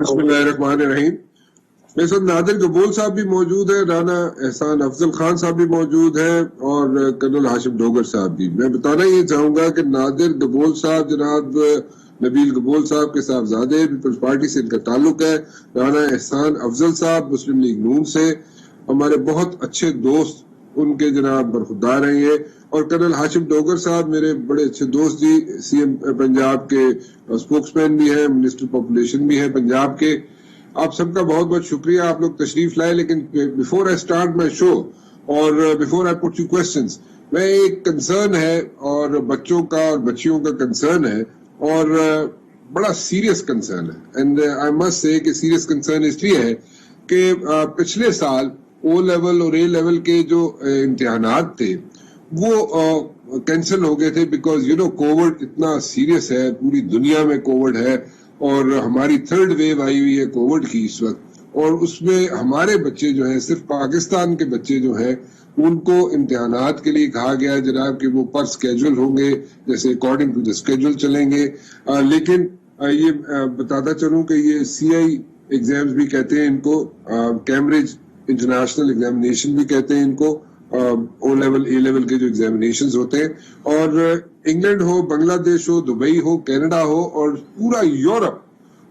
बिस्मिल्लाहिर्रहमानिर्रहीम। मेरे साथ नादिर गबोल साहब भी मौजूद है, राना एहसान अफजल खान साहब भी मौजूद है और कर्नल हाशिम डोगर साहब भी। मैं बताना ये चाहूंगा कि नादिर गबोल साहब जनाब नबील गबोल साहब के साहबजादे, पीपल्स पार्टी से इनका ताल्लुक है। राना एहसान अफजल साहब मुस्लिम लीग नून से हमारे बहुत अच्छे दोस्त, उनके जनाब बरखुरदार हैं ये। और कर्नल हाशिम डोगर साहब मेरे बड़े अच्छे दोस्त जी, सीएम पंजाब के स्पोक्समैन भी हैं, मिनिस्टर पॉपुलेशन भी हैं पंजाब के। आप सबका बहुत बहुत शुक्रिया, आप लोग तशरीफ लाए। लेकिन before I start my show और before I put you questions, मैं एक कंसर्न है और बच्चों का और बच्चियों का कंसर्न है और बड़ा सीरियस कंसर्न है। एंड आई मस्ट से कि सीरियस कंसर्न इसलिए है कि पिछले साल ओ लेवल और ए लेवल के जो इम्तिहानात थे वो कैंसिल हो गए थे, बिकॉज यू नो कोविड इतना सीरियस है, पूरी दुनिया में कोविड है और हमारी थर्ड वेव आई हुई है कोविड की इस वक्त। और उसमें हमारे बच्चे जो हैं, सिर्फ पाकिस्तान के बच्चे जो हैं, उनको इम्तिहानात के लिए कहा गया है जनाब कि वो पर स्केड्यूल होंगे, जैसे अकॉर्डिंग टू द स्केड्यूल चलेंगे। लेकिन ये बताता चलूं कि ये सीआई एग्जाम्स भी कहते हैं इनको, कैम्ब्रिज इंटरनेशनल एग्जामिनेशन भी कहते हैं इनको, ओ लेवल ए लेवल के जो एग्जामिनेशंस होते हैं। और इंग्लैंड हो, बांग्लादेश हो, दुबई हो, कनाडा हो और पूरा यूरोप,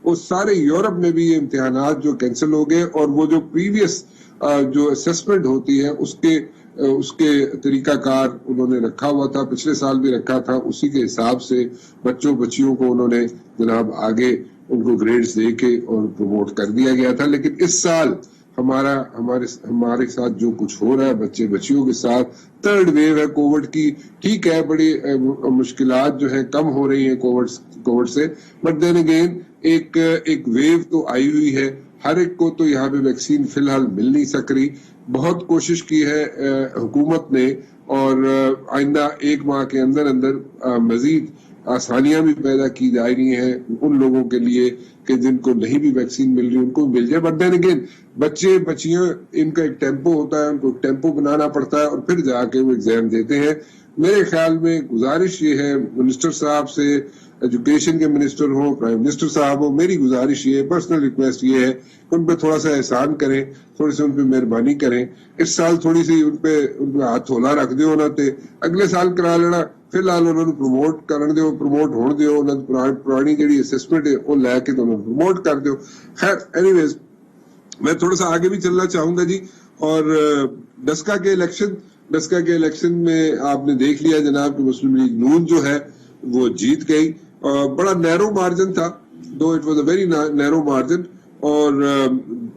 वो सारे यूरोप में भी ये इम्तिहानात जो कैंसिल हो गए। और वो जो प्रीवियस जो असेसमेंट होती है उसके तरीकाकार उन्होंने रखा हुआ था, पिछले साल भी रखा था, उसी के हिसाब से बच्चों बच्चियों को उन्होंने जनाब आगे उनको ग्रेड्स दे के और प्रमोट कर दिया गया था। लेकिन इस साल हमारे साथ जो कुछ हो रहा है बच्चे बच्चियों के साथ, थर्ड वेव है कोविड की। ठीक है, बड़ी मुश्किलात जो है कम हो रही है कोविड से, बट देन अगेन एक वेव तो आई हुई है। हर एक को तो यहाँ पे वैक्सीन फिलहाल मिल नहीं सक रही। बहुत कोशिश की है हुकूमत ने और आइंदा एक माह के अंदर अंदर मजीद आसानियां भी पैदा की जा रही हैं उन लोगों के लिए कि जिनको नहीं भी वैक्सीन मिल रही उनको मिल जाए। बट देन अगेन बच्चे बच्चियां, इनका एक टेम्पो होता है, उनको टेम्पो बनाना पड़ता है और फिर जाके वो एग्जाम देते हैं। मेरे ख्याल में गुजारिश ये है मिनिस्टर साहब से, एजुकेशन के मिनिस्टर हो, प्राइम मिनिस्टर साहब हो, मेरी गुजारिश ये, पर्सनल रिक्वेस्ट ये है कि उन पे थोड़ा सा एहसान करें, थोड़ी सी उन पे मेहरबानी करें। इस साल थोड़ी सी उन पे हाथ थोला रख दो ना, अगले साल करा लेना। फिलहाल उन्होंने प्रमोट करन दो, प्रमोट होने दो, उन्होंने पुरानी जी असेसमेंट है वो लैके तो उन्होंने प्रमोट कर दो। खैर एनीवेज, मैं थोड़ा सा आगे भी चलना चाहूंगा जी। और डस्का के इलेक्शन में आपने देख लिया जनाब कि मुस्लिम लीग नून जो है वो जीत गई। बड़ा नैरो मार्जिन था, दो it was a very narrow margin. और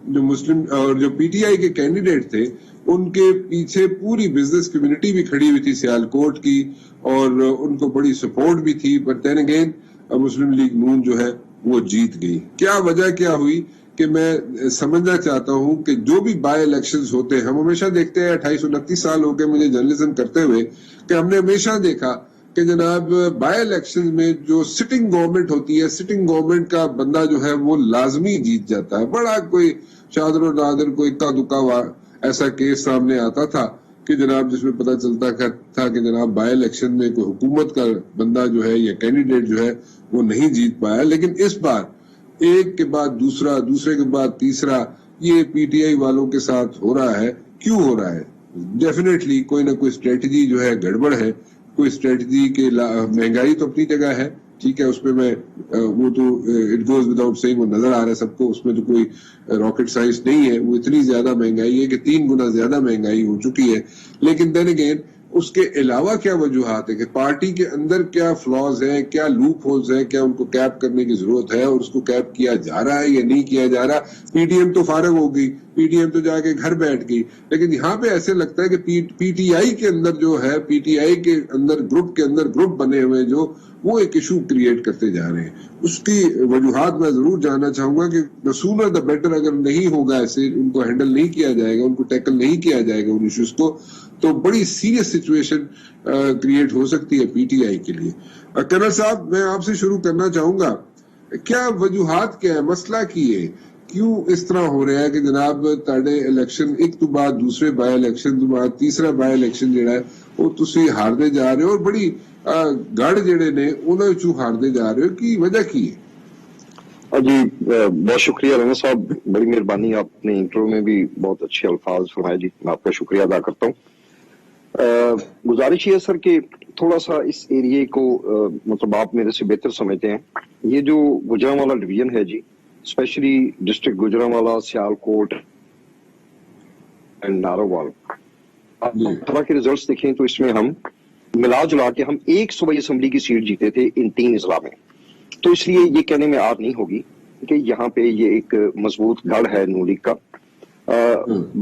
जो मुस्लिम और जो पीटीआई के कैंडिडेट थे उनके पीछे पूरी बिजनेस कम्युनिटी भी खड़ी हुई थी सियालकोट की और उनको बड़ी सपोर्ट भी थी। But then again Muslim League Noon जो है वो जीत गई। क्या वजह क्या हुई कि मैं समझना चाहता हूं कि जो भी बाय इलेक्शंस होते हैं, हम हमेशा देखते हैं, 28-29 साल हो गए मुझे जर्नलिज्म करते हुए, कि हमने हमेशा देखा कि जनाब बाय इलेक्शन में जो सिटिंग गवर्नमेंट होती है, सिटिंग गवर्नमेंट का बंदा जो है वो लाजमी जीत जाता है। बड़ा कोई चादर और नादर कोई इक्का दुक्का ऐसा केस सामने आता था कि जनाब जिसमें पता चलता था कि जनाब बाय इलेक्शन में कोई हुकूमत का बंदा जो है या कैंडिडेट जो है वो नहीं जीत पाया। लेकिन इस बार एक के बाद दूसरा, दूसरे के बाद तीसरा, ये पीटीआई वालों के साथ हो रहा है। क्यों हो रहा है? डेफिनेटली कोई ना कोई स्ट्रेटजी जो है गड़बड़ है। कोई स्ट्रेटजी के महंगाई तो अपनी जगह है, ठीक है, उसमें मैं वो तो इट गोज विदाउट सेइंग, वो नजर आ रहा है सबको, उसमें तो कोई रॉकेट साइंस नहीं है। वो इतनी ज्यादा महंगाई है कि 3 गुना ज्यादा महंगाई हो चुकी है। लेकिन देन अगेन उसके अलावा क्या वजूहात है कि पार्टी के अंदर क्या फ्लॉज है, क्या लूप होल्स है, क्या उनको कैप करने की जरूरत है और उसको कैप किया जा रहा है या नहीं किया जा रहा। पीटीएम तो फारग हो गई, पीटीएम तो जाके घर बैठ गई। लेकिन यहाँ पे ऐसे लगता है कि पीटीआई के अंदर जो है, पीटीआई के अंदर ग्रुप बने हुए जो वो एक इशू क्रिएट करते जा रहे हैं। उसकी वजूहात मैं जरूर जानना चाहूंगा कि द सूनर द बेटर। अगर नहीं होगा, ऐसे उनको हैंडल नहीं किया जाएगा, उनको टैकल नहीं किया जाएगा उन इश्यूज को, तो बड़ी सीरियस सिचुएशन क्रिएट हो सकती है पीटीआई के लिए। कर्नल साहब, मैं आपसे शुरू करना चाहूंगा, क्या वजूहात क्या है, मसला की है, क्यों इस तरह हो रहा है कि जनाब ताड़े इलेक्शन एक तो बाद दूसरे बाय इलेक्शन तो बाद तीसरा बाय इलेक्शन जिहड़ा है वो तुसी हारदे जा रहे हो और बड़ी गढ़ जिहड़े ने उन्हां विचों हारदे जा रहे हो, की वजह की है? جی بہت شکریہ رانا صاحب, بڑی مہربانی, آپ نے انٹرو میں بھی بہت اچھے الفاظ فرمائے جی, میں آپ کا شکریہ ادا کرتا ہوں. گزارش یہ ہے سر کہ تھوڑا سا اس ایریے کو مطلب آپ میرے سے بہتر سمجھتے ہیں. یہ جو گوجرانوالا ڈویژن ہے جی, specially district Gujranwala, Sialkot and Narowal, آپ طرح کے ریزلٹس دیکھیں تو اس میں ہم ملا جلا کے ہم ایک صوبائی اسمبلی کی سیٹ جیتے تھے ان 3 اضلاع میں. تو اس لیے یہ کہنے میں آر نہیں ہوگی کہ یہاں پہ یہ ایک مضبوط گڑھ ہے نون لیگ کا.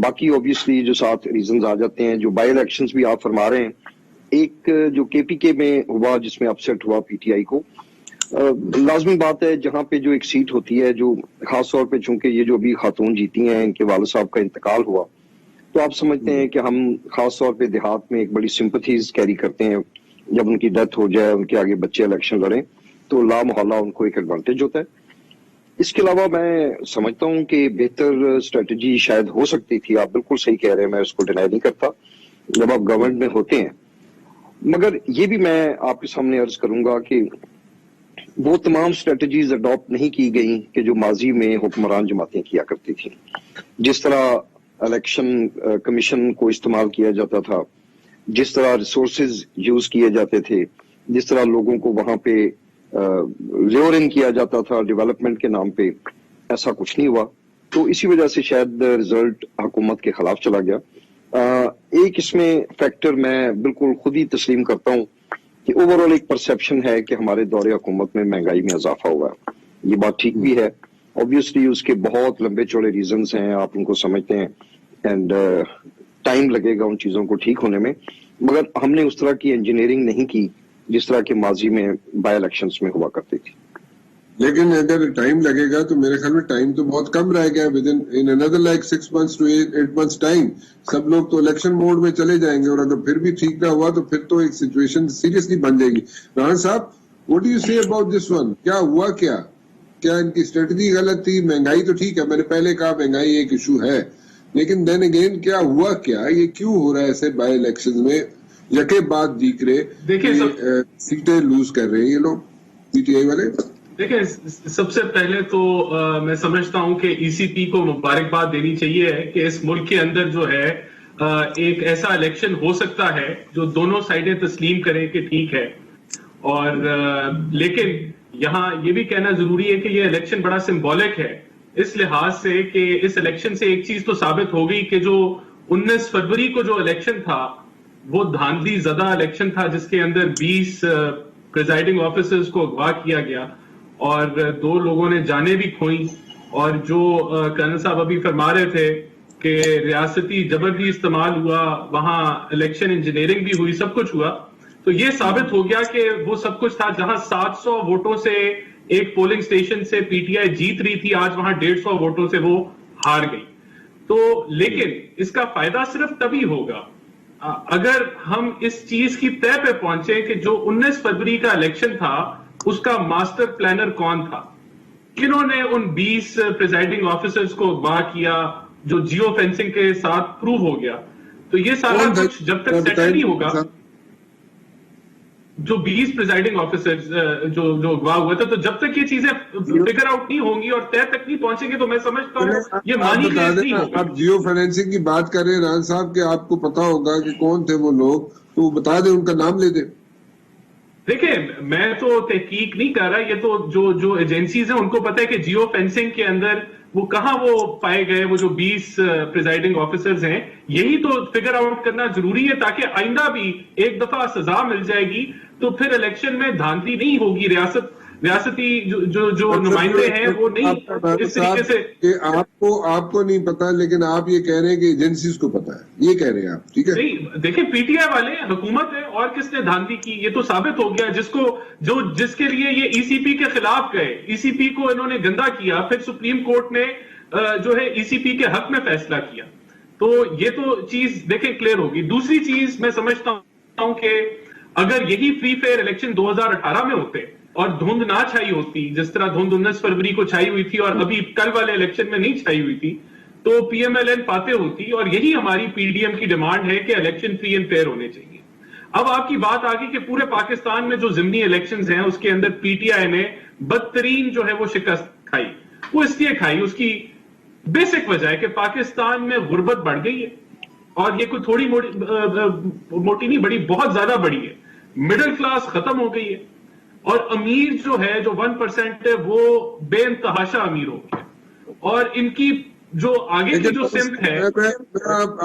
باقی اوبیسلی جو ساتھ ریزنز آ جاتے ہیں, جو بائی الیکشنز بھی آپ فرما رہے ہیں, ایک جو کے پی کے میں ہوا جس میں اپسیٹ ہوا پی ٹی آئی کو, لازمی بات ہے جہاں پہ جو ایک سیٹ ہوتی ہے, جو خاص طور پہ چونکہ یہ جو ابھی خاتون جیتی ہیں ان کے والد صاحب کا انتقال ہوا, تو آپ سمجھتے ہیں کہ ہم خاص طور پہ دیہات میں ایک بڑی سمپتھیز کیری کرتے ہیں. جب ان کی ڈیتھ ہو جائے, ان کے آگے بچے الیکشن لڑیں, تو لا محالہ ان کو ایک ایڈوانٹیج ہوتا ہے. اس کے علاوہ میں سمجھتا ہوں کہ بہتر اسٹریٹجی شاید ہو سکتی تھی. آپ بالکل صحیح کہہ رہے ہیں, میں اس کو ڈینائی نہیں کرتا جب آپ گورنمنٹ میں ہوتے ہیں. مگر یہ بھی میں آپ کے سامنے عرض کروں گا کہ وہ تمام اسٹریٹجیز اڈاپٹ نہیں کی گئیں کہ جو ماضی میں حکمران جماعتیں کیا کرتی تھیں. جس طرح الیکشن کمیشن کو استعمال کیا جاتا تھا, جس طرح ریسورسز یوز کیے جاتے تھے, جس طرح لوگوں کو وہاں پہ لیورنگ کیا جاتا تھا ڈیولپمنٹ کے نام پہ, ایسا کچھ نہیں ہوا. تو اسی وجہ سے شاید رزلٹ حکومت کے خلاف چلا گیا. ایک اس میں فیکٹر میں بالکل خود ہی تسلیم کرتا ہوں کہ اوورآل ایک پرسیپشن ہے کہ ہمارے دور حکومت میں مہنگائی میں اضافہ ہوا ہے. یہ بات ٹھیک بھی ہے. اوبیسلی اس کے بہت لمبے چوڑے ریزنز ہیں, آپ ان کو سمجھتے ہیں, اینڈ ٹائم لگے گا ان چیزوں کو ٹھیک ہونے میں. مگر ہم نے اس طرح کی انجینئرنگ نہیں کی جس طرح کے ماضی میں بائی الیکشنز میں ہوا کرتی تھی. لیکن اگر ٹائم لگے گا تو میرے خیال میں ٹائم تو بہت کم رہ گیا, ان another like 6 months to 8 months time سب لوگ تو الیکشن موڈ میں چلے جائیں گے, اور اگر پھر بھی ٹھیک نہ ہوا تو پھر تو ایک سچویشن سیریسلی بن جائے گی. رانا صاحب, what do you say about this one? کیا ہوا, کیا ان کی اسٹریٹجی غلط تھی؟ مہنگائی تو ٹھیک ہے, میں نے پہلے کہا مہنگائی ایک ایشو ہے, لیکن دین اگین کیا ہوا, یہ کیوں ہو رہا ہے ایسے بائی الیکشن میں یکے بعد دیکھ رہے سیٹیں لوز کر رہے ہیں یہ لوگ پی ٹی آئی والے؟ دیکھیں, سب سے پہلے تو میں سمجھتا ہوں کہ ای سی پی کو مبارکباد دینی چاہیے کہ اس ملک کے اندر جو ہے ایک ایسا الیکشن ہو سکتا ہے جو دونوں سائڈیں تسلیم کریں کہ ٹھیک ہے. اور لیکن یہاں یہ بھی کہنا ضروری ہے کہ یہ الیکشن بڑا سمبولک ہے اس لحاظ سے کہ اس الیکشن سے ایک چیز تو ثابت ہو گئی کہ جو 19 فروری کو جو الیکشن تھا وہ دھاندلی زدہ الیکشن تھا, جس کے اندر 20 پریزائڈنگ آفیسرز کو اغوا کیا گیا اور 2 لوگوں نے جانیں بھی کھوئیں. اور جو کرنل صاحب ابھی فرما رہے تھے کہ ریاستی جبر بھی استعمال ہوا, وہاں الیکشن انجینئرنگ بھی ہوئی, سب کچھ ہوا, تو یہ ثابت ہو گیا کہ وہ سب کچھ تھا. جہاں 700 ووٹوں سے ایک پولنگ سٹیشن سے پی ٹی آئی جیت رہی تھی, آج وہاں 150 ووٹوں سے وہ ہار گئی. تو لیکن اس کا فائدہ صرف تبھی ہوگا اگر ہم اس چیز کی طے پہ پہنچے کہ جو 19 فروری کا الیکشن تھا اس کا ماسٹر پلانر کون تھا, کنہوں نے ان 20 پریزائڈنگ آفیسرز کو اغوا کیا جو جیو فینسنگ کے ساتھ پروو ہو گیا. تو یہ سارا کچھ جب تک سیٹل نہیں ہوگا, جو 20 پریزائڈنگ آفیسرز جو اغوا ہوا تھا, تو جب تک یہ چیزیں فگر آؤٹ نہیں ہوں گی اور طے تک نہیں پہنچیں گے تو میں سمجھتا ہوں یہ مانی کیس نہیں ہوگا. آپ جیو فائنینسنگ کی بات کر رہے ہیں رانا صاحب, کہ آپ کو پتا ہوگا کہ کون تھے وہ لوگ, تو بتا دیں, ان کا نام لے دیں. دیکھیں, میں تو تحقیق نہیں کر رہا, یہ تو جو ایجنسیز ہیں ان کو پتا ہے کہ جیو فینسنگ کے اندر وہ کہاں وہ پائے گئے, وہ جو 20 پریزائڈنگ آفیسرز ہیں, یہی تو فگر آؤٹ کرنا ضروری ہے تاکہ آئندہ بھی ایک دفعہ سزا مل جائے گی تو پھر الیکشن میں دھاندلی نہیں ہوگی. ریاستی جو نمائندے ہیں وہ نہیں اس طریقے سے کہ آپ کو نہیں پتا, لیکن آپ یہ کہہ رہے ہیں کہ ایجنسیز کو پتا ہے, یہ کہہ رہے ہیں آپ, ٹھیک ہے؟ نہیں, دیکھیں, پی ٹی آئی والے حکومت ہے, اور کس نے دھاندلی کی یہ تو ثابت ہو گیا. جس کے لیے یہ ای سی پی کے خلاف گئے, ای سی پی کو انہوں نے گندا کیا, پھر سپریم کورٹ نے جو ہے ای سی پی کے حق میں فیصلہ کیا, تو یہ تو چیز دیکھیں کلیئر ہوگی. دوسری چیز میں سمجھتا ہوں کہ اگر یہی فری فیئر الیکشن 2018 میں ہوتے اور دھند نہ چھائی ہوتی جس طرح دھند 19 فروری کو چھائی ہوئی تھی اور ابھی کل والے الیکشن میں نہیں چھائی ہوئی تھی, تو پی ایم ایل این پاتے ہوتی, اور یہی ہماری پی ڈی ایم کی ڈیمانڈ ہے کہ الیکشن فری اینڈ فیئر ہونے چاہیے. اب آپ کی بات آ گئی کہ پورے پاکستان میں جو ضمنی الیکشنز ہیں اس کے اندر پی ٹی آئی نے بدترین جو ہے وہ شکست खाई, वो इसलिए खाई, उसकी बेसिक वजह है कि पाकिस्तान में गुर्बत बढ़ गई है, और ये कोई थोड़ी मोटी नहीं बड़ी, बहुत ज्यादा बड़ी है। मिडिल क्लास खत्म हो गई है, और अमीर जो है, जो 1% है, वो बेइंतहाशा अमीर हो गया, और इनकी जो आगे की जो सिमत है। मैं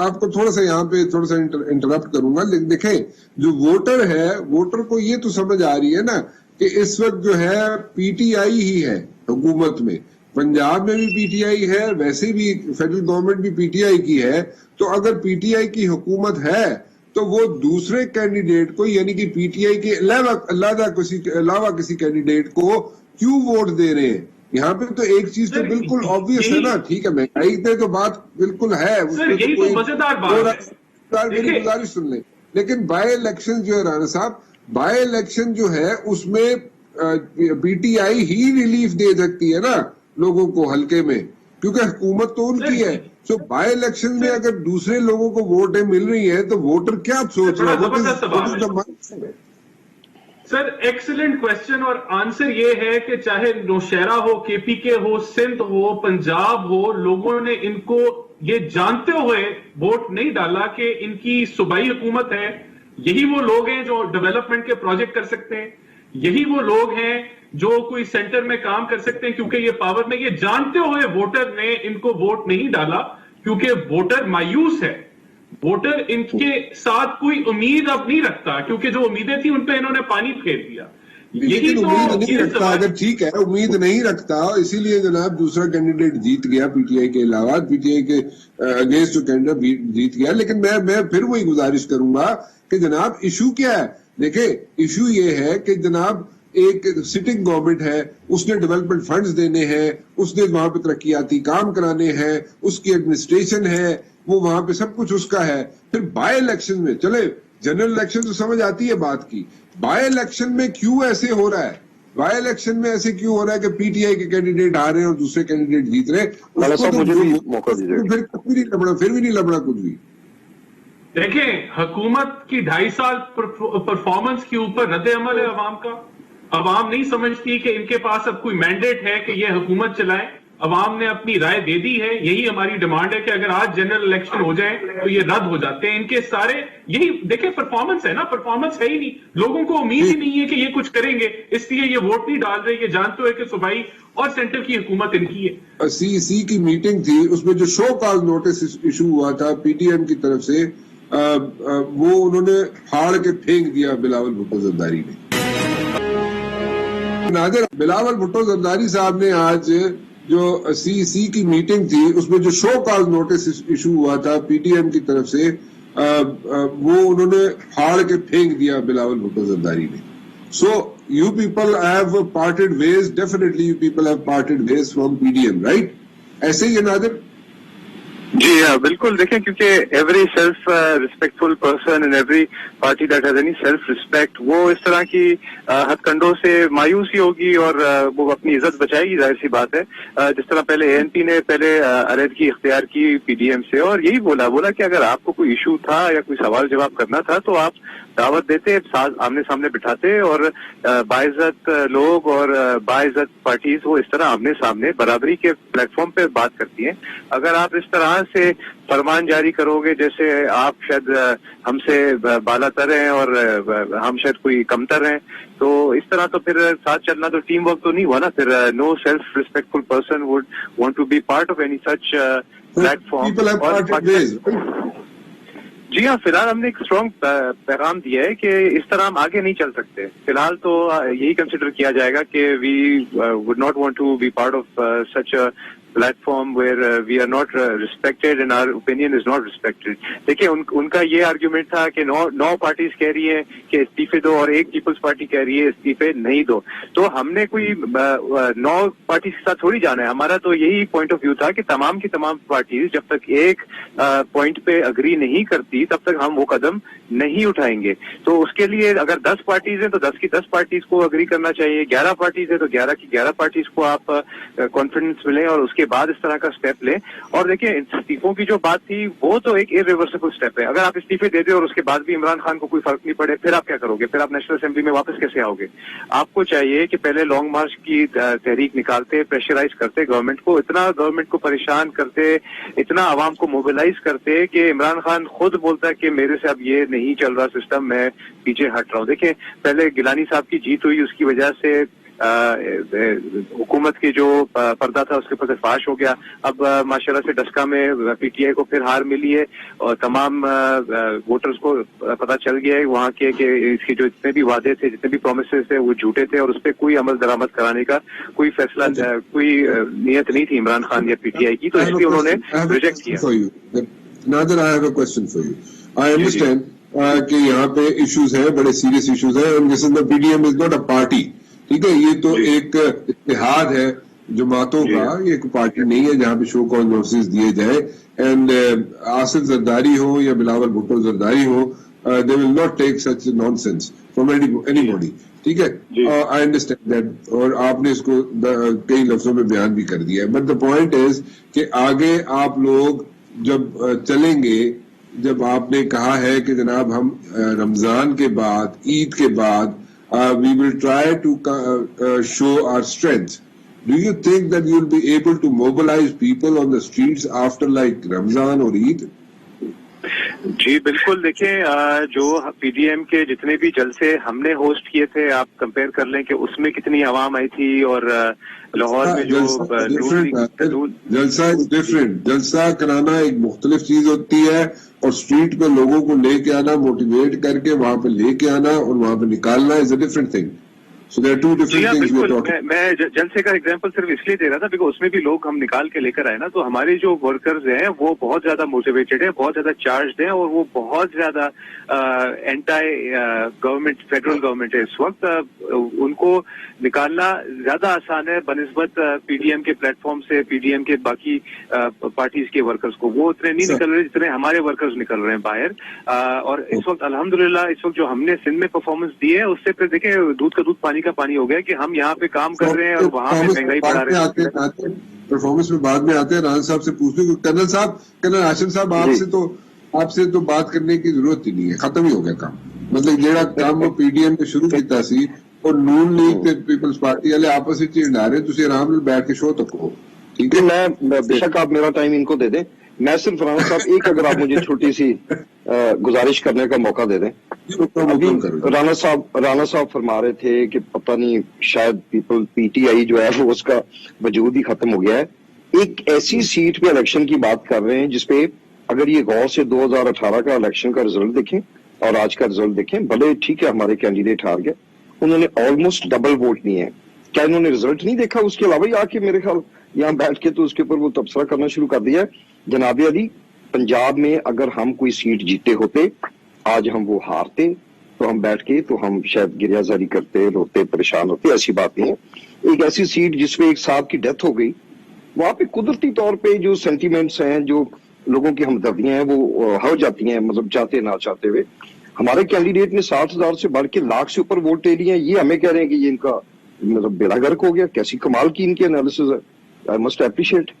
आपको थोड़ा सा यहाँ पे थोड़ा सा इंटरप्ट करूंगा। देखें, जो वोटर है, वोटर को ये तो समझ आ रही है ना कि इस वक्त जो है पीटीआई ही है हुकूमत में, पंजाब में भी पीटीआई है, वैसे भी फेडरल गवर्नमेंट भी पीटीआई की है। तो अगर पीटीआई की हुकूमत है तो वो दूसरे कैंडिडेट को, यानी कि पीटीआई के अलावा किसी कैंडिडेट को क्यों वोट दे रहे हैं? यहाँ पे तो एक चीज तो बिल्कुल ऑब्वियस है ना। ठीक है, महंगाई पे तो बात बिल्कुल है, उसमें तो कोई मजेदार बात है। मेरी गुजारिश सुन ले। लेकिन बाय इलेक्शन जो है राणा साहब, बाय इलेक्शन जो है उसमें पीटीआई ही रिलीफ दे सकती है ना लोगों को हल्के में, क्योंकि हुकूमत तो उनकी है। तो बाय इलेक्शन में अगर दूसरे लोगों को वोटें मिल रही है तो वोटर क्या सोच रहा है? सर, एक्सीलेंट क्वेश्चन, और आंसर ये है कि चाहे नौशहरा हो, केपीके हो, सिंध हो, पंजाब हो, लोगों ने इनको ये जानते हुए वोट नहीं डाला कि इनकी सूबाई हुकूमत है। यही वो लोग हैं जो डेवलपमेंट के प्रोजेक्ट कर सकते हैं, यही वो लोग हैं जो कोई सेंटर में काम कर सकते हैं, क्योंकि ये पावर में, ये जानते हुए वोटर ने इनको वोट नहीं डाला, क्योंकि वोटर मायूस है। वोटर इनके साथ कोई उम्मीद अब नहीं रखता, क्योंकि जो उम्मीदें थी उन पे इन्होंने पानी फेर दिया। यही तो उम्मीद नहीं रखता, अगर ठीक है उम्मीद नहीं रखता, इसीलिए जनाब दूसरा कैंडिडेट जीत गया पीटीआई के अलावा, पीटीआई के अगेंस्ट जो कैंडिडेट जीत गया। लेकिन मैं फिर वही गुजारिश करूंगा कि जनाब इशू क्या है? देखिए, इशू ये है कि जनाब एक सिटिंग गवर्नमेंट है, उसने डेवलपमेंट फंड्स देने हैं, उसने वहां पे तरक्याती काम कराने हैं, उसकी एडमिनिस्ट्रेशन है, वो वहां पे सब कुछ उसका है। फिर बाय इलेक्शन में, चले जनरल इलेक्शन तो समझ आती है बात की, बाय इलेक्शन में क्यों ऐसे हो रहा है? बाय इलेक्शन में ऐसे क्यों हो रहा है कि पीटीआई के कैंडिडेट आ रहे हैं और दूसरे कैंडिडेट जीत रहे हैं? फिर भी नहीं लबड़ा कुछ भी। देखें, हुकूमत की 2.5 साल परफॉर्मेंस के ऊपर रद्द अमल है अवाम का। अवाम नहीं समझती कि इनके पास अब कोई मैंडेट है कि ये हुकूमत चलाएं। अवाम ने अपनी राय दे दी है। यही हमारी डिमांड है कि अगर आज जनरल इलेक्शन हो जाए तो ये रद्द हो जाते हैं इनके सारे। यही देखें, परफॉर्मेंस है ना, परफॉर्मेंस है ही नहीं, लोगों को उम्मीद ही नहीं है कि ये कुछ करेंगे, इसलिए ये वोट नहीं डाल रहे। ये जानते हुए कि सूबाई और सेंटर की हुकूमत इनकी है। सीईसी की मीटिंग थी, उसमें जो शो कॉज नोटिस इशू हुआ था पीटीएम की तरफ से, वो उन्होंने फाड़ के फेंक दिया बिलावल भुट्टो जरदारी ने। नादिर, बिलावल भुट्टो जरदारी साहब ने आज जो सीईसी की मीटिंग थी, उसमें जो शो कॉज नोटिस इशू हुआ था पीटीएम की तरफ से, वो उन्होंने फाड़ के फेंक दिया बिलावल भुट्टो जरदारी ने। So you people have parted ways. Definitely, you people have parted ways from PDM, right? ऐसे ही है नादिर? जी हाँ, बिल्कुल। देखें, क्योंकि every self respectful person in every party that has any self respect, वो इस तरह की हथकंडों से मायूस ही होगी और वो अपनी इज्जत बचाएगी, जाहिर सी बात है। जिस तरह पहले एएनपी ने पहले अलहदगी इख्तियार की पीडीएम से और यही बोला कि अगर आपको कोई इशू था या कोई सवाल जवाब करना था तो आप दावत देते, आमने सामने बिठाते और बाइज्जत लोग और बाइज्जत पार्टीज वो इस तरह आमने सामने बराबरी के प्लेटफॉर्म पे बात करती हैं। अगर आप इस तरह से फरमान जारी करोगे जैसे आप शायद हमसे बालातर हैं और हम शायद कोई कमतर हैं, तो इस तरह तो फिर साथ चलना तो टीम वर्क तो नहीं हुआ ना। फिर no self respectful person would want to be part of any such platform. जी हाँ, फिलहाल हमने एक स्ट्रॉन्ग पैगाम दिया है कि इस तरह हम आगे नहीं चल सकते। फिलहाल तो यही कंसिडर किया जाएगा कि we would not want to be part of such a platform where we are not respected and our opinion is not respected. देखिए, उनका ये आर्ग्यूमेंट था कि नौ पार्टीज कह रही है कि इस्तीफे दो और एक पीपल्स पार्टी कह रही है इस्तीफे नहीं दो। तो हमने कोई 9 पार्टीज के साथ थोड़ी जाना है। हमारा तो यही पॉइंट ऑफ व्यू था कि तमाम की तमाम पार्टीज जब तक एक पॉइंट पे अग्री नहीं करती होती तब तक हम वो कदम नहीं उठाएंगे। तो उसके लिए अगर 10 पार्टीज हैं तो 10 की 10 पार्टीज को अग्री करना चाहिए, 11 पार्टीज है तो 11 की 11 पार्टीज को आप कॉन्फिडेंस मिले और उसके बाद इस तरह का स्टेप लें। और देखिए इस्तीफों की जो बात थी वो तो एक इरिवर्सिबल स्टेप है। अगर आप इस्तीफे दे दे और उसके बाद भी इमरान खान को कोई फर्क नहीं पड़े, फिर आप क्या करोगे? फिर आप नेशनल असेंबली में वापस कैसे आओगे? आपको चाहिए कि पहले लॉन्ग मार्च की तहरीक निकालते, प्रेशराइज करते गवर्नमेंट को, इतना गवर्नमेंट को परेशान करते, इतना आवाम को मोबिलाइज करते कि इमरान खान खुद बोलता है कि मेरे से अब ये नहीं चल रहा सिस्टम, मैं पीछे हट रहा हूँ। देखिए पहले गिलानी साहब की जीत हुई, उसकी वजह से हुकूमत की जो पर्दा था उसके ऊपर से फाश हो गया। अब माशाल्लाह से डस्का में पीटीआई को फिर हार मिली है और तमाम वोटर्स को पता चल गया है वहाँ के कि इसके जो जितने भी वादे थे, जितने भी प्रोमिसेस थे वो झूठे थे और उस पर कोई अमल दरामद कराने का कोई फैसला, कोई नीयत नहीं थी इमरान खान या पीटीआई की, तो इसलिए उन्होंने रिजेक्ट किया। Nadir, I have a question for you. I understand कि यहाँ पे इश्यूज हैं, बड़े सीरियस इश्यूज हैं, and this is the PDM is not a party, ठीक है? ये तो एक इत्तेहाद है जमातों का, ये एक पार्टी नहीं है जहाँ पे शो कॉज नोटिस दिए जाए। एंड आसिफ जरदारी हो या बिलावल भुट्टो जरदारी हो, they will not take such nonsense from anybody, ठीक है? आई अंडरस्टैंड दैट, और आपने इसको कई लफ्जों में बयान भी कर दिया है। बट द पॉइंट इज कि आगे आप लोग जब चलेंगे, जब आपने कहा है कि जनाब हम रमजान के बाद, ईद के बाद we will try to show our strength. Do you think that you'll be able to mobilize people on the streets after like Ramzan or Eid? जी बिल्कुल। देखिए जो पीडीएम के जितने भी जलसे हमने होस्ट किए थे, आप कंपेयर कर लें कि उसमें कितनी आवाम आई थी, और लाहौर में जो जलसा इज डिफरेंट। जलसा कराना एक मुख्तलिफ चीज होती है और स्ट्रीट पे लोगों को लेके आना, मोटिवेट करके वहां पे लेके आना और वहां पे निकालना is a different thing. So there are two different things we are talking. मैं जलसे का एग्जांपल सिर्फ इसलिए दे रहा था बिकॉज उसमें भी लोग हम निकाल के लेकर आए ना, तो हमारे जो वर्कर्स हैं वो बहुत ज्यादा मोटिवेटेड है, बहुत ज्यादा चार्ज्ड है, और वो बहुत ज्यादा एंटी गवर्नमेंट, फेडरल गवर्नमेंट है इस वक्त। उनको निकालना ज्यादा आसान है बनिस्बत पीडीएम के प्लेटफॉर्म से, पीडीएम के बाकी पार्टीज के वर्कर्स को। वो उतने नहीं निकल रहे जितने हमारे वर्कर्स निकल रहे हैं बाहर। और इस वक्त अल्हम्दुलिल्लाह इस वक्त जो हमने सिंध में परफॉर्मेंस दी है, उससे फिर देखें दूध का दूध पानी का पानी हो गया कि हम यहाँ पे काम कर रहे हैं और वहाँ पे महंगाई बढ़ा रहे हैं। परफॉर्मेंस में बाद में आते हैं। राना साहब से पूछ लो, कर्नल साहब, कर्नल हाशिम साहब, आपसे तो बात करने की जरूरत ही नहीं है, खत्म ही हो गया काम। मतलब जेड़ा काम वो पीडीएम ने शुरू किया सी और नून लीग ते पीपल्स पार्टी वाले आपस में चिढ़ा रहे, तुम आराम से बैठ के शो तको, ठीक है? मैं बेशक आप मेरा टाइम इनको दे दें, मैं सिर्फ राना साहब एक अगर आप मुझे छोटी सी गुजारिश करने का मौका दे दें। अभी राना साहब फरमा रहे थे कि पता नहीं शायद पीटीआई जो है वो उसका वजूद ही खत्म हो गया है। एक ऐसी सीट पे इलेक्शन की बात कर रहे हैं जिसपे अगर ये गौर से 2018 का इलेक्शन का रिजल्ट देखें और आज का रिजल्ट देखें, भले ठीक है हमारे कैंडिडेट हार गए, उन्होंने ऑलमोस्ट डबल वोट लिए हैं। क्या इन्होंने रिजल्ट नहीं देखा? उसके अलावा ही आके मेरे ख्याल यहाँ बैठ के तो उसके ऊपर वो तबसरा करना शुरू कर दिया है। जनाब अली, पंजाब में अगर हम कोई सीट जीते होते, आज हम वो हारते, तो हम बैठ के तो हम शायद गिरियाजारी करते, रोते, परेशान होते। ऐसी बात नहीं है। एक ऐसी सीट जिसमें एक साहब की डेथ हो गई, वहां पे कुदरती तौर पे जो सेंटीमेंट्स हैं, जो लोगों की हमदर्दियां हैं, वो हो जाती हैं, मतलब चाहते ना चाहते हुए। हमारे कैंडिडेट ने 60,000 से बढ़ के लाख से ऊपर वोट ले लिए हैं। ये हमें कह रहे हैं कि ये इनका मतलब बेड़ा गर्क हो गया। कैसी कमाल की इनकी एनालिसिस है, आई मस्ट एप्रिशिएट।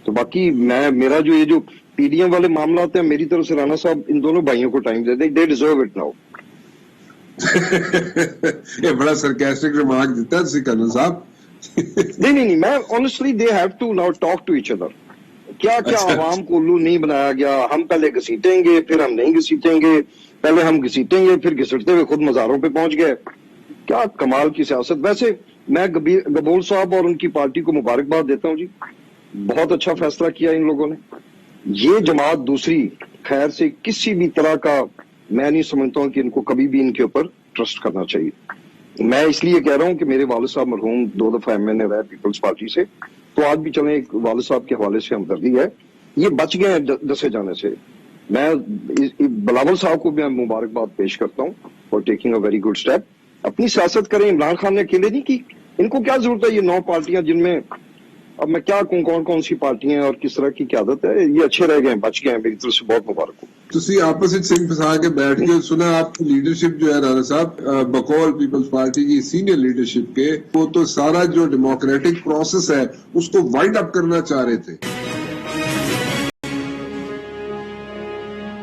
तो बाकी मेरा जो ये जो पीडीएम वाले मामला आते हैं, मेरी तरफ से राना साहब इन दोनों भाइयों को टाइम दे दें, दे डिजर्व इट नाउ। ये बड़ा सरकास्टिक रिमार्क देता है कर्नल साहब। नहीं, मैं honestly they have to now talk to each other. क्या आवाम को उल्लू नहीं बनाया गया? हम पहले घसीटेंगे, फिर हम नहीं घसीटेंगे, पहले हम घसीटेंगे, फिर घसीटते हुए खुद मजारों पे पहुंच गए। क्या कमाल की सियासत। वैसे मैं गबोल साहब और उनकी पार्टी को मुबारकबाद देता हूं जी, बहुत अच्छा फैसला किया इन लोगों ने। ये जमात दूसरी खैर से किसी भी तरह का मैं नहीं समझता हूं कि इनको कभी भी इनके ऊपर ट्रस्ट करना चाहिए। मैं इसलिए कह रहा हूं कि मेरे वालिद साहब मरहूम 2 दफा एमएनए रहे पीपल्स पार्टी से, तो आज भी चले एक वालिद साहब के हवाले से हमदर्दी है। ये बच गए हैं दसे जाने से। मैं बिलावल साहब को भी मुबारकबाद पेश करता हूं for taking a very good step. अपनी सियासत करें, इमरान खान ने अकेले नहीं की। इनको क्या जरूरत है ये 9 पार्टियां जिनमें اب میں کیا کہوں کون کون سی پارٹیاں ہیں اور کس طرح کی قیادت ہے، یہ اچھے رہ گئے ہیں، بچ گئے ہیں، میری طرف سے بہت مبارک ہو. تسی آپس وچ سنگ پھسا کے بیٹھ کے سنا آپ کی لیڈرشپ جو ہے رانا صاحب بقول پیپلز پارٹی کی سینئر لیڈرشپ کے، وہ تو سارا جو ڈیموکریٹک پروسیس ہے اس کو وائنڈ اپ کرنا چاہ رہے تھے.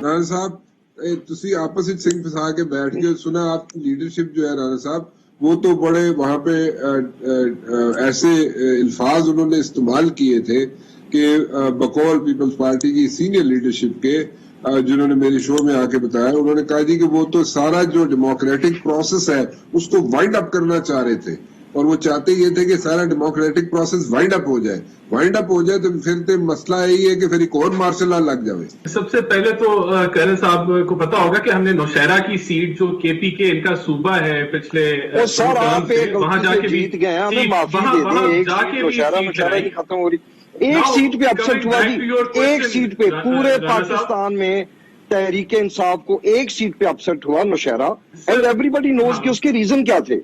رانا صاحب تسی آپس وچ سنگ پھسا کے بیٹھ کے سنا آپ کی لیڈرشپ جو ہے رانا صاحب، وہ تو بڑے وہاں پہ ایسے الفاظ انہوں نے استعمال کیے تھے کہ بقول پیپلز پارٹی کی سینئر لیڈرشپ کے، جنہوں نے میری شو میں آ کے بتایا، انہوں نے کہا جی کہ وہ تو سارا جو ڈیموکریٹک پروسیس ہے اس کو وائنڈ اپ کرنا چاہ رہے تھے، اور وہ چاہتے یہ تھے کہ سارا ڈیموکریٹک پروسیس وائنڈ اپ ہو جائے. وائنڈ اپ ہو جائے تو پھر تو مسئلہ یہی ہے کہ پھر ایک اور مارشل لا لگ جائے. سب سے پہلے تو کرن صاحب کو پتا ہوگا کہ ہم نے نوشہرہ کی سیٹ جو کے پی کے ان کا صوبہ ہے پچھلے وہاں جا کے جیت گئے ہیں، ہمیں معافی دے دیں. ایک سیٹ نوشہرہ نہیں ختم ہو رہی، ایک سیٹ پہ اپسٹ ہوا جی، ایک سیٹ پہ پورے پاکستان میں تحریک انصاف کو ایک سیٹ پہ اپسٹ ہوا نوشہرہ، اینڈ ایوری بڈی نوز کہ اس کے ریزن کیا تھے.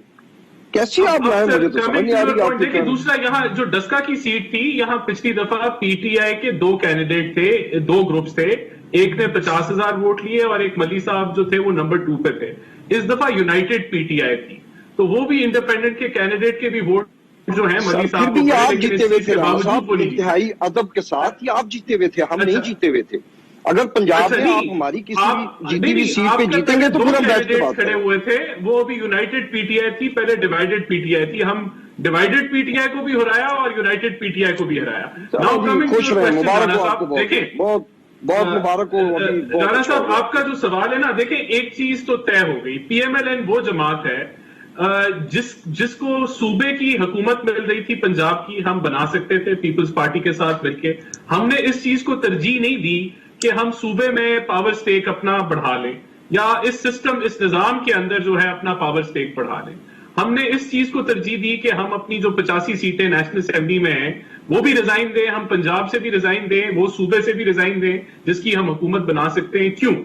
کیسی آپ لائیں، مجھے تو سمجھ نہیں آ رہی آپ دیکھیں. دوسرا یہاں جو ڈسکا کی سیٹ تھی، یہاں پچھلی دفعہ پی ٹی آئی کے 2 کینڈیڈیٹ تھے، 2 گروپس تھے، ایک نے 50,000 ووٹ لیے اور ایک ملی صاحب جو تھے وہ نمبر 2 پہ تھے. اس دفعہ یونائٹڈ پی ٹی آئی تھی، تو وہ بھی انڈیپینڈنٹ کے کینڈیڈیٹ کے بھی ووٹ جو ہیں ملی صاحب کو آپ جیتے ہوئے تھے، انتہائی ادب کے ساتھ، یہ آپ جیتے ہوئے تھے، ہم نہیں جیتے ہوئے تھے. اگر پنجاب میں آپ ہماری کسی بھی جیتی ہوئی سیٹ پہ جیتیں گے تو پھر ہم بیٹھ کے بات کھڑے ہوئے تھے، وہ بھی یونائٹڈ پی ٹی آئی تھی، پہلے ڈیوائیڈڈ پی ٹی آئی تھی. ہم ڈیوائیڈڈ پی ٹی آئی کو بھی ہرایا اور یونائٹڈ پی ٹی آئی کو بھی ہرایا. خوش رہے، مبارک ہو آپ کو، بہت بہت مبارک ہو. رانا صاحب آپ کا جو سوال ہے نا، دیکھیں ایک چیز تو طے ہو گئی، پی ایم ایل این وہ جماعت ہے جس کو صوبے کی حکومت مل رہی تھی پنجاب کی، ہم بنا سکتے تھے پیپلز پارٹی کے ساتھ مل کے. ہم نے اس چیز کو ترجیح نہیں دی کہ ہم صوبے میں پاور سٹیک اپنا بڑھا لیں یا اس سسٹم اس نظام کے اندر جو ہے اپنا پاور سٹیک بڑھا لیں. ہم نے اس چیز کو ترجیح دی کہ ہم اپنی جو 85 سیٹیں نیشنل اسمبلی میں ہیں وہ بھی ریزائن دیں، ہم پنجاب سے بھی ریزائن دیں، وہ صوبے سے بھی ریزائن دیں جس کی ہم حکومت بنا سکتے ہیں. کیوں؟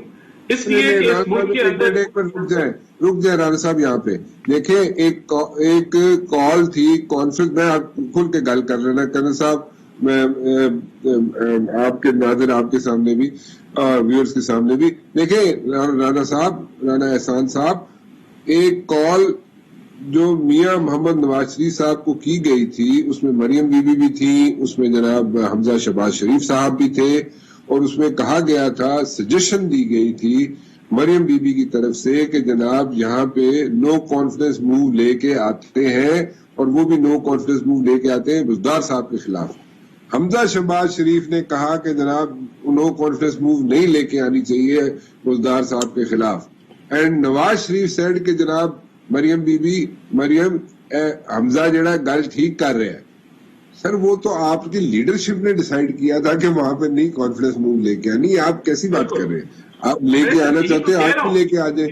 اس لیے کہ اس ملک کے اندر رک جائیں رانا صاحب، یہاں پہ دیکھیں ایک کال تھی کانفرنس میں، آپ کھل کے گل کر لینا کرن صاحب، میں آپ کے ناظر آپ کے سامنے بھی ویورز کے سامنے بھی دیکھیں رانا صاحب، رانا احسان صاحب، ایک کال جو میاں محمد نواز شریف صاحب کو کی گئی تھی، اس میں مریم بی بی بھی تھی، اس میں جناب حمزہ شہباز شریف صاحب بھی تھے، اور اس میں کہا گیا تھا، سجیشن دی گئی تھی مریم بی بی کی طرف سے کہ جناب یہاں پہ نو کانفیڈنس موو لے کے آتے ہیں، اور وہ بھی نو کانفیڈنس موو لے کے آتے ہیں بزدار صاحب کے خلاف. حمزہ شہباز شریف نے کہا کہ جناب نو کانفیڈنس موو نہیں لے کے آنی چاہیے بزدار صاحب کے خلاف. اینڈ نواز شریف سیڈ کہ جناب مریم بی بی، مریم حمزہ جڑا گل ٹھیک کر رہے ہیں. سر وہ تو آپ کی لیڈرشپ نے ڈیسائیڈ کیا تھا کہ وہاں پہ نہیں کانفیڈنس موو لے کے آنی. آپ کیسی بات کر رہے ہیں؟ آپ لے کے آنا چاہتے ہیں، آپ بھی لے کے آ جائیں.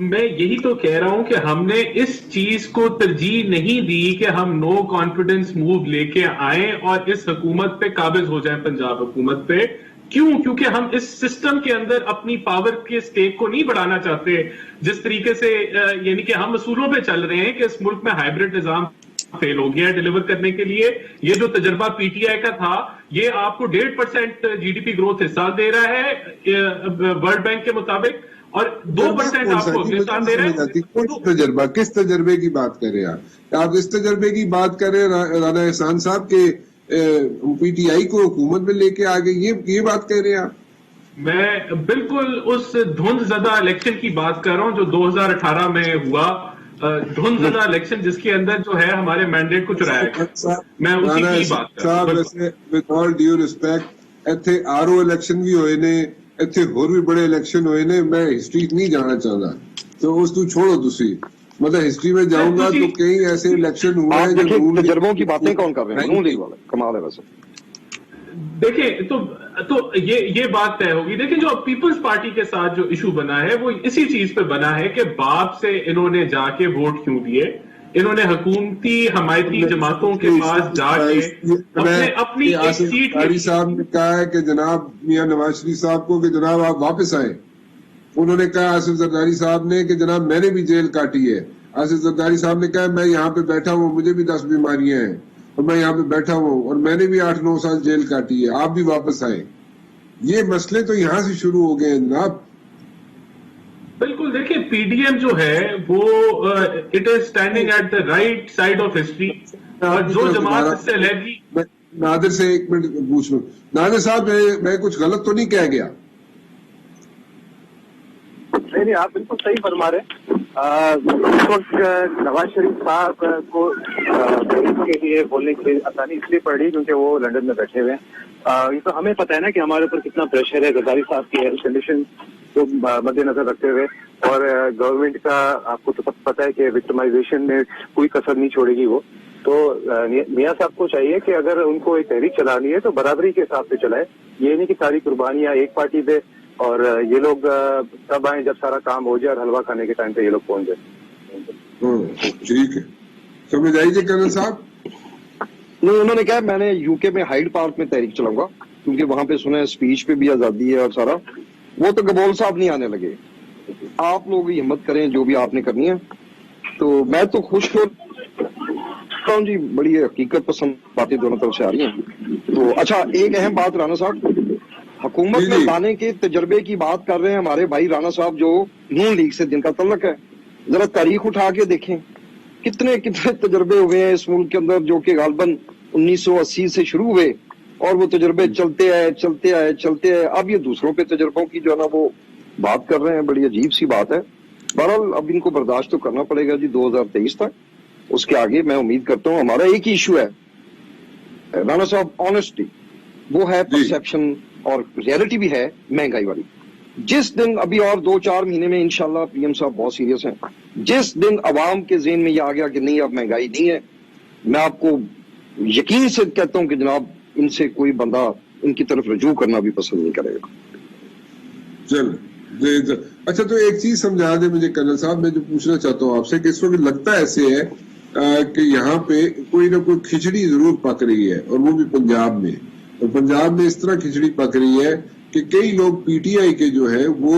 میں یہی تو کہہ رہا ہوں کہ ہم نے اس چیز کو ترجیح نہیں دی کہ ہم نو کانفیڈنس موو لے کے آئیں اور اس حکومت پہ قابض ہو جائیں، پنجاب حکومت پہ. کیوں؟ کیونکہ ہم اس سسٹم کے اندر اپنی پاور کے سٹیک کو نہیں بڑھانا چاہتے جس طریقے سے، یعنی کہ ہم اصولوں پہ چل رہے ہیں کہ اس ملک میں ہائبرڈ نظام فیل ہو گیا ہے ڈیلیور کرنے کے لیے. یہ جو تجربہ پی ٹی آئی کا تھا، یہ آپ کو 1.5% جی ڈی پی گروتھ اس سال دے رہا ہے ورلڈ بینک کے مطابق، اور 2% آپ کو اگلے سال دے رہے ہیں. تجربہ کس تجربے کی بات کر رہے ہیں آپ؟ اس تجربے کی بات کر رہے ہیں رانا احسان صاحب کے پی ٹی آئی کو حکومت میں لے کے آگے، یہ بات کہہ رہے ہیں آپ؟ میں بالکل اس دھند زدہ الیکشن کی بات کر رہا ہوں جو 2018 میں ہوا، دھند زدہ الیکشن جس کے اندر جو ہے ہمارے مینڈیٹ کو چرایا گیا. میں اسی کی بات کر رہا ہوں. وتھ آل ڈیو ریسپیکٹ، ایتھے آر او الیکشن بھی ہوئے نے، ایتھے اور بھی بڑے الیکشن ہوئے نے. میں ہسٹری نہیں جانا چاہتا، تو اس تو چھوڑو تسی، مطلب ہسٹری میں جاؤں گا تو کئی ایسے الیکشن ہوئے ہیں جو تجربوں کی باتیں کون کر رہے ہیں؟ کمال ہے ویسے. دیکھیں تو یہ بات طے ہوگی. دیکھیں جو پیپلز پارٹی کے ساتھ جو ایشو بنا ہے وہ اسی چیز پہ بنا ہے کہ باپ سے انہوں نے جا کے ووٹ کیوں دیے. انہوں نے حکومتی حمایتی جماعتوں کے پاس جا کے اپنی ایک سیٹ صاحب نے کہا ہے کہ جناب میاں نواز شریف صاحب کو کہ جناب آپ واپس آئیں. انہوں نے کہا آصف زرداری صاحب نے کہ جناب میں نے بھی جیل کاٹی ہے. آصف زرداری صاحب نے کہا میں یہاں پہ بیٹھا ہوں، مجھے بھی 10 بیماریاں ہیں. और मैं यहाँ पे बैठा हुआ हूँ और मैंने भी 8-9 साल जेल काटी है, आप भी वापस आए। ये मसले तो यहाँ से शुरू हो गए हैं जनाब। बिल्कुल, देखिए पीडीएम जो है वो it is standing at the right side of history, और जो जमात इससे लगी। नादिर से एक मिनट पूछ लूं, नादिर साहब मैं कुछ गलत तो नहीं कह गया? नहीं, आप बिल्कुल सही फरमा रहे। इस वक्त नवाज शरीफ साहब को के लिए बोलने की आसानी इसलिए पड़ रही क्योंकि वो लंदन में बैठे हुए हैं। ये तो हमें पता है ना कि हमारे ऊपर कितना प्रेशर है जरदारी साहब की हेल्थ कंडीशन को मद्देनजर रखते हुए, और गवर्नमेंट का आपको तो पता है कि विक्टिमाइजेशन में कोई कसर नहीं छोड़ेगी वो। तो मियां साहब को चाहिए कि अगर उनको एक तहरीक चलानी है तो बराबरी के हिसाब से चलाए, ये नहीं कि सारी कुर्बानियां एक पार्टी दे और ये लोग तब आए जब सारा काम हो जाए और हलवा खाने के टाइम पे ये लोग पहुंच जाए। ठीक है, समझ आई थी कर्नल साहब? नहीं, उन्होंने कहा मैंने यूके में हाइड पार्क में तहरीक चलाऊंगा क्योंकि वहां पे सुना है स्पीच पे भी आजादी है और सारा। वो तो गबोल साहब नहीं आने लगे। आप लोग हिम्मत करें जो भी आपने करनी है। तो मैं तो खुश हूँ जी, बड़ी हकीकत पसंद बातें दोनों तरफ से आ रही हैं। तो अच्छा, एक अहम बात राणा साहब, हुकूमत में लाने के तजर्बे की बात कर रहे हैं हमारे भाई राणा साहब जो नून लीग से जिनका तल्लक है। जरा तारीख उठा के देखें कितने कितने तजर्बे हुए हैं इस मुल्क के अंदर जो कि गालबन 1980 से शुरू हुए और वो तजर्बे चलते आए। अब ये दूसरों पे तजर्बों की जो है ना वो बात कर रहे हैं, बड़ी अजीब सी बात है। बहरहाल अब इनको बर्दाश्त तो करना पड़ेगा जी 2023 तक। उसके आगे मैं उम्मीद करता हूँ हमारा एक ही इशू है राणा साहब, ऑनेस्टी, वो है परसेप्शन, और रियलिटी भी है महंगाई वाली। जिस दिन अभी और 2-4 महीने में इंशाल्लाह पीएम साहब बहुत सीरियस हैं, जिस दिन अवाम के ज़हन में ये आ गया कि नहीं अब महंगाई नहीं है, मैं आपको यकीन से कहता हूं कि जनाब इनसे कोई बंदा इनकी तरफ रजू करना भी पसंद नहीं करेगा। चलो अच्छा, तो एक चीज समझा दे मुझे कर्नल साहब, मैं जो पूछना चाहता हूँ आपसे कि इस वक्त लगता ऐसे है कि यहाँ पे कोई ना कोई खिचड़ी जरूर पक रही है, और वो भी पंजाब में। और पंजाब में इस तरह खिचड़ी पक रही है कि कई लोग पीटीआई के जो है वो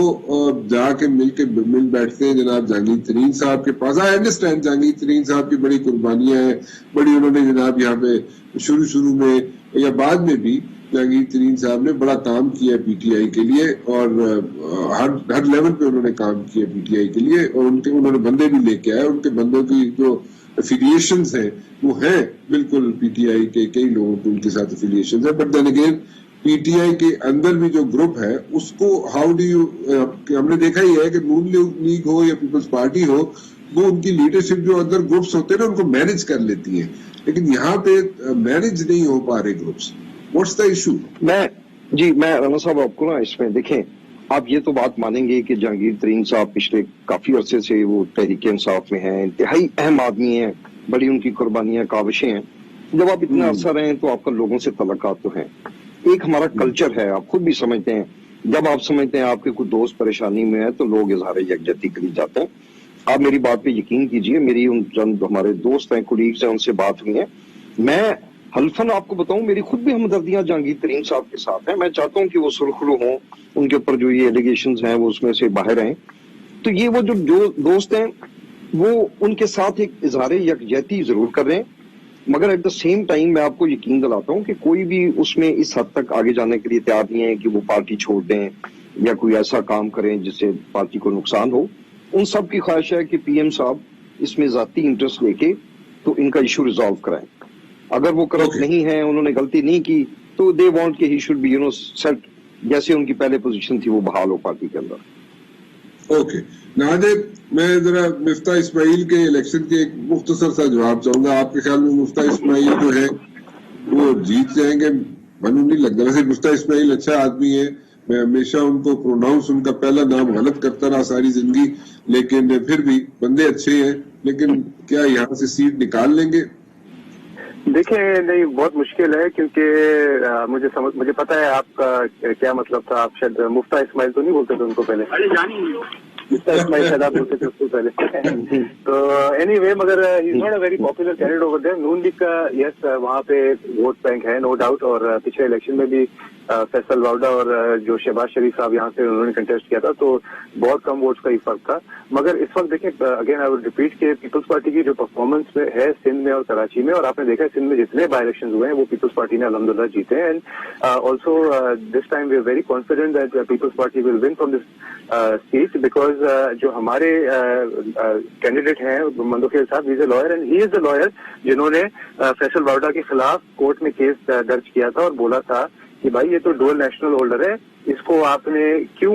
जाके मिल बैठते हैं जनाब जहांगीर तरीन साहब के पास। आई अंडरस्टैंड जहांगीर तरीन साहब की बड़ी कुर्बानियां हैं, बड़ी उन्होंने जनाब यहाँ पे शुरू में या बाद में भी जहांगीर तरीन साहब ने बड़ा काम किया पीटीआई के लिए, और हर लेवल पे उन्होंने काम किया पीटीआई के लिए, और उन्होंने बंदे भी लेके आए। उनके बंदों की जो एफिलिएशंस हैं वो हैं बिल्कुल पीटीआई के, कई लोगों को उनके साथ एफिलिएशंस है। बट देन अगेन पीटीआई के अंदर भी जो ग्रुप है उसको हाउ डू यू, हमने देखा ही है कि नून लीग हो या पीपल्स पार्टी हो, वो उनकी लीडरशिप जो अंदर ग्रुप्स होते हैं ना उनको मैनेज कर लेती है, लेकिन यहाँ पे मैनेज नहीं हो पा रहे ग्रुप्स। What's the issue? मैं राणा साहब आपको ना इसमें देखें, आप ये तो बात मानेंगे कि जहांगीर तरीन साहब पिछले काफी अरसे से वो तहरीक इंसाफ में हैं, इंतहाई अहम आदमी हैं, बड़ी उनकी कुर्बानियां काविशें हैं। जब आप इतना अरसा रहे तो आपका लोगों से तल्लुकात तो हैं। एक हमारा कल्चर है, आप खुद भी समझते हैं, जब आप समझते हैं आपके कुछ दोस्त परेशानी में है तो लोग इजहार यकजहती करी जाते हैं। आप मेरी बात पे यकीन कीजिए, मेरी उन चंद हमारे दोस्त हैं, कोलीग्स हैं, उनसे बात हुई है। मैं हल्फन आपको बताऊं, मेरी खुद भी हमदर्दियां जहांगीर तरीन साहब के साथ हैं। मैं चाहता हूं कि वो सुरखरू हों, उनके ऊपर जो ये एलिगेशंस हैं वो उसमें से बाहर आए। तो ये वो जो दोस्त हैं वो उनके साथ एक इजहार यकजहती जरूर कर रहे हैं, मगर एट द सेम टाइम मैं आपको यकीन दिलाता हूं कि कोई भी उसमें इस हद तक आगे जाने के लिए तैयार नहीं है कि वो पार्टी छोड़ दें या कोई ऐसा काम करें जिससे पार्टी को नुकसान हो। उन सब की ख्वाहिश है कि पीएम साहब इसमें जाती इंटरेस्ट लेके तो इनका इशू रिजॉल्व कराएं। अगर वो करप्ट नहीं है, उन्होंने गलती नहीं की, तो दे वांट कि ही शुड बी सेट, जैसे उनकी पहले पोजीशन थी वो बहाल हो पार्टी के अंदर। ओके नादिर, मैं जरा मिफ्ता इस्माइल के इलेक्शन के एक मुख्तसर सा जवाब चाहूंगा। आपके ख्याल में मुफ्ता इस्माइल जो है वो जीत जाएंगे? मनु नहीं लगता, वैसे मुफ्ता इस्माइल अच्छा आदमी है, मैं हमेशा उनको प्रोनाउंस उनका पहला नाम गलत करता रहा सारी जिंदगी, लेकिन फिर भी बंदे अच्छे हैं। लेकिन क्या यहाँ से सीट निकाल लेंगे? देखिए, नहीं, बहुत मुश्किल है क्योंकि मुझे पता है आपका क्या मतलब था। आप शायद मुफ्ता इस्माइल तो नहीं बोलते थे उनको पहले? अरे जानी जिसका इस्तेमाल शायद आप बोलते थे उससे पहले। तो एनीवे, मगर he is not a very popular candidate over there. Noon League का यस वहाँ पे वोट बैंक है, नो डाउट। और पिछले इलेक्शन में भी फैसल वाउडा और जो शहबाज शरीफ साहब यहाँ से उन्होंने कंटेस्ट किया था, तो बहुत कम वोट्स का ही फर्क था। मगर इस वक्त देखें, अगेन आई वुड रिपीट के पीपल्स पार्टी की जो परफॉर्मेंस में है सिंध में और कराची में, और आपने देखा है सिंध में जितने बाई इलेक्शन हुए हैं वो पीपल्स पार्टी ने अल्हम्दुलिल्लाह जीते हैं। And also this time we are very confident that Peoples Party will win from this seat, because जो हमारे कैंडिडेट हैं मंदोखेल साहब, he is a lawyer and he is the lawyer जिन्होंने फैसल वाउडा के खिलाफ कोर्ट में केस दर्ज किया था और बोला था कि भाई ये तो डुअल नेशनल होल्डर है, इसको आपने क्यों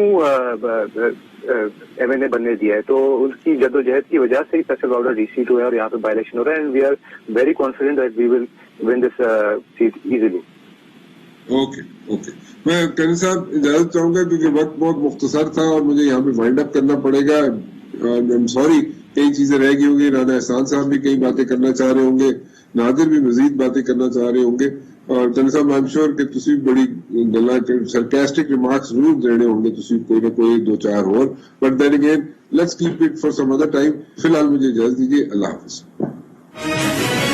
एमएनए बनने दिया है। तो उनकी जद्दोजहद की वजह से ही फैसल वाउडा डीसी हुआ है और यहाँ पे बाई इलेक्शन हो रहा है। And we are very confident that we will win this seat easily. Okay okay, मैं करीम साहब इजाजत चाहूंगा क्योंकि वक्त बहुत मुख्तसर था और मुझे यहाँ पे वाइंड अप करना पड़ेगा। आई एम सॉरी, कई चीजें रह गई होंगी। राना एहसान साहब भी कई बातें करना चाह रहे होंगे, नादिर भी मजीद बातें करना चाह रहे होंगे, और करीम साहब आई एम श्योर कि तुसी बड़ी गल्लां सरकास्टिक रिमार्क्स जरूर देने होंगे, तुसी कोई ना कोई दो चार और, but then again let's keep it for some other time. फिलहाल मुझे इजाजत दीजिए, अल्लाह हाफिज।